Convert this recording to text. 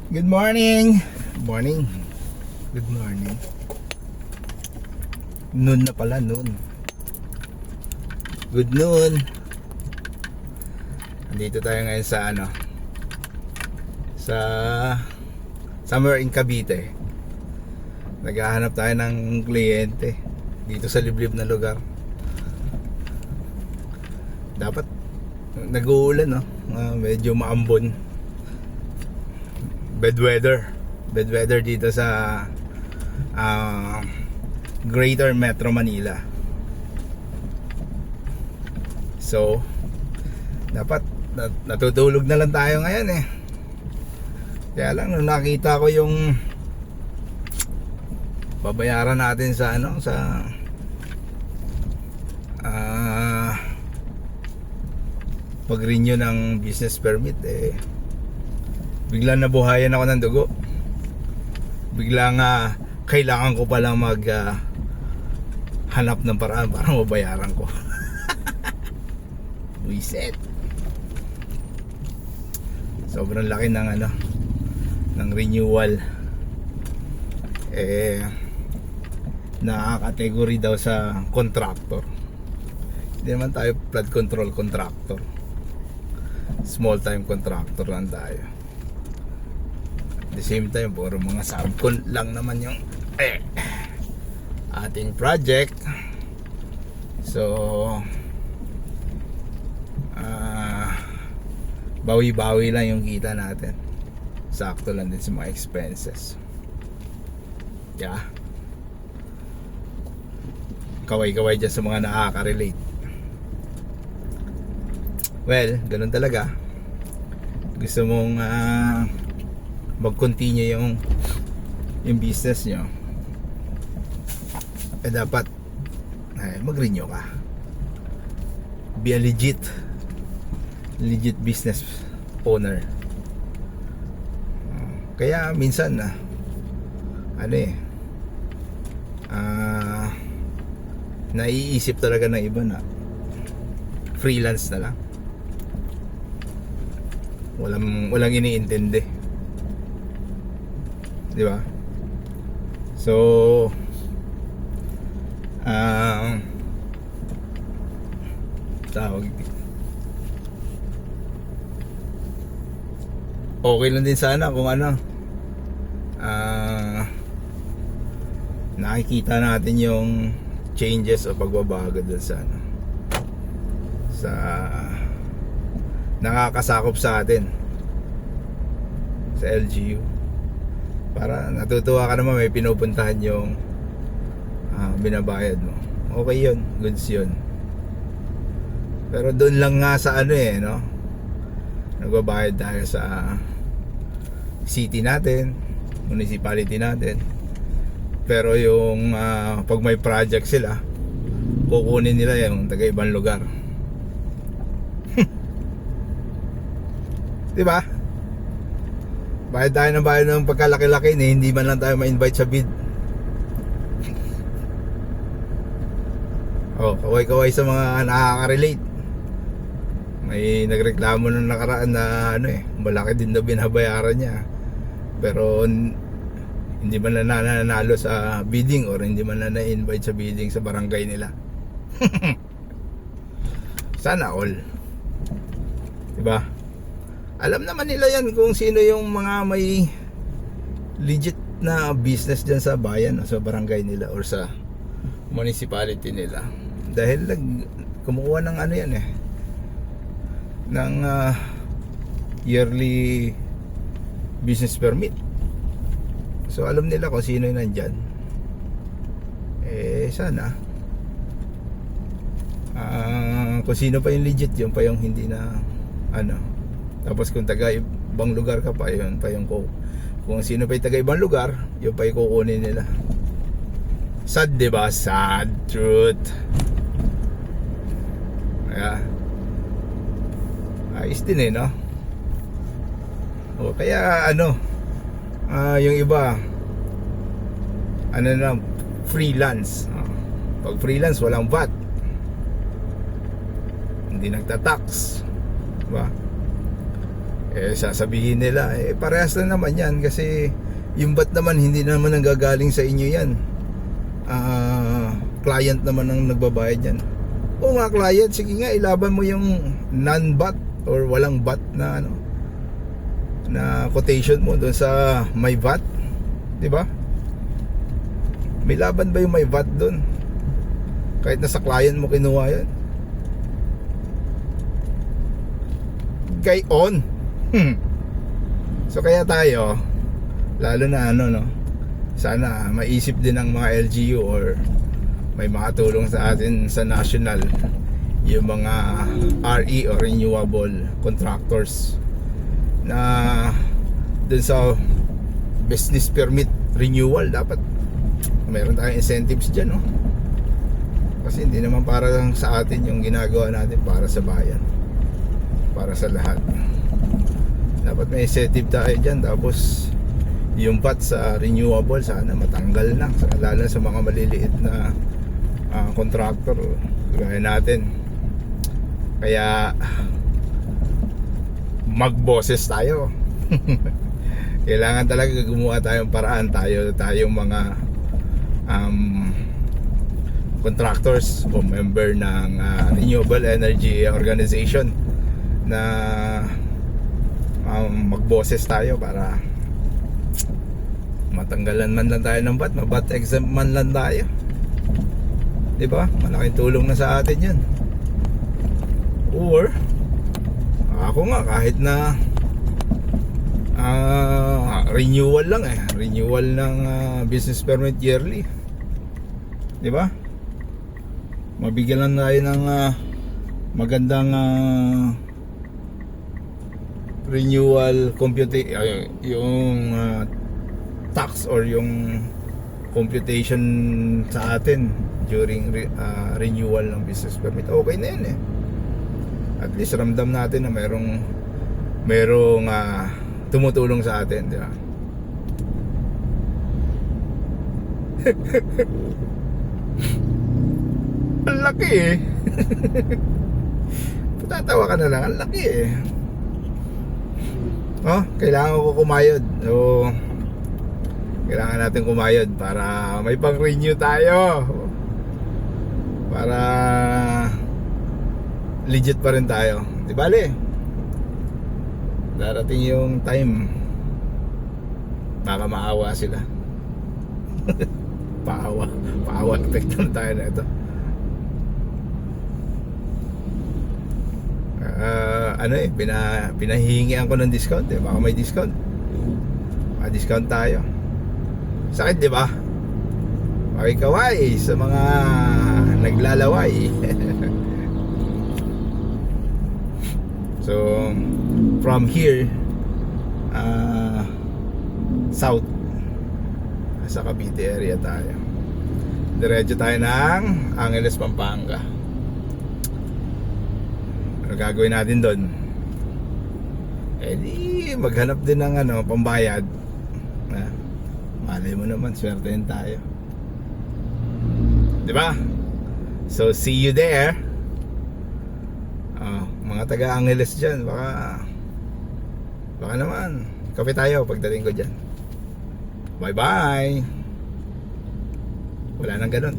Good morning. Morning. Good morning. Noon na pala, noon. Good noon. Andito tayo ngayon sa sa somewhere in Cavite. Naghahanap tayo ng kliyente dito sa liblib na lugar. Dapat nag-uulan, no? Medyo maambon. Bad weather dito sa Greater Metro Manila. So dapat natutulog na lang tayo ngayon eh. Kaya lang nung nakita ko yung babayaran natin sa pag-renew ng business permit, eh biglang nabuhayan ako ng dugo. Biglang kailangan ko palang hanap ng paraan para mabayaran ko. Reset. Sobrang laki ng ng renewal. Nakakategory daw sa contractor. Hindi naman tayo flood control contractor. Small time contractor lang tayo. At the same time, puro mga subcon lang naman yung ating project. So bawi-bawi lang yung kita natin. Sakto lang din sa mga expenses. Yeah. Kaway-kaway dyan sa mga nakaka-relate. Well, ganun talaga. Gusto mong mag-continue yung business nyo, dapat mag-renew ka. Be a legit business owner. Kaya minsan naiisip talaga ng iba na freelance na lang. Walang iniintindi, di ba? So tawag, okay lang din sana kung nakikita natin yung changes o pagbabago dun sa sa nakakasakop sa atin sa LGU, para natutuwa ka naman may pinupuntahan yung binabayad mo. Okay yun, goods yun. Pero doon lang nga sa nagbabayad tayo sa city natin, municipality natin. Pero yung pag may project sila, kukunin nila yung taga ibang lugar. Diba? Bayad tayo ng pagkalaki-laki na hindi man lang tayo ma-invite sa bid. Kaway-kaway sa mga nakaka-relate. May nagreklamo nung nakaraan na malaki din daw binabayaran niya, pero hindi man na nanalo sa bidding or hindi man na na-invite sa bidding sa barangay nila. Sana all. Diba? Alam naman nila yan kung sino yung mga may legit na business dyan sa bayan o sa barangay nila or sa municipality nila. Dahil kumukuha ng ng yearly business permit. So alam nila kung sino yung nandyan. Sana kung sino pa yung legit, yun pa yung hindi na tapos kung taga ibang lugar ka pa, yun pa yung kung sino pa yung taga ibang lugar, yun pa yung kukunin nila. Sad, diba? Sad truth. Ayos din no? Kaya yung iba freelance. Pag freelance, walang VAT, hindi nagtatax, diba? Sasabihin nila, parehas na naman yan kasi yung VAT naman hindi naman nanggagaling sa inyo yan. Client naman ang nagbabayad yan. O nga client, sige nga ilaban mo yung non-VAT or walang VAT na na quotation mo doon sa may VAT, 'di ba? May laban ba yung may VAT doon? Kahit na sa client mo kinuha 'yon. Gayon. So kaya tayo, lalo na sana maisip din ng mga LGU or may makatulong sa atin sa national, yung mga RE or renewable contractors na dun sa business permit renewal, dapat meron tayong incentives dyan, no? Kasi hindi naman para lang sa atin yung ginagawa natin, para sa bayan, para sa lahat. Dapat may incentive tayo dyan. Tapos yung VAT sa renewable sana matanggal na, lalo sa mga maliliit na contractor gaya natin. Kaya magboses tayo. Kailangan talaga gumawa tayong paraan, tayong mga contractors o member ng renewable energy organization na magboses tayo para matanggalan man lang tayo ng VAT, ma-VAT exempt man lang tayo, 'di ba? Malaking tulong na sa atin 'yan. Or ako nga, kahit na renewal lang, renewal ng business permit yearly, 'di ba? Mabigyan lang tayo ng magandang renewal yung tax or yung computation sa atin during renewal ng business permit. Okay na yun At least ramdam natin na merong tumutulong sa atin, di ba? Ang laki Patatawa ka na lang, ang laki kailangan ko kumayod. So kailangan natin kumayod para may pang-renew tayo, para legit pa rin tayo. Di bale, darating yung time baka maawa sila. Paawa effect na tayo na ito. Pinahihingian ko ng discount baka may discount. Discount tayo. Sakit, di ba? Kaway sa mga naglalaway. So from here south sa Cavite area tayo, diretso tayo ng Angeles, Pampanga. Ano gagawin natin doon? Di maghanap din ng pambayad. Malay mo naman, swertein tayo, di ba? So see you there. Mga taga Angeles dyan, baka naman kape tayo pagdating ko dyan. Bye bye. Wala nang ganun.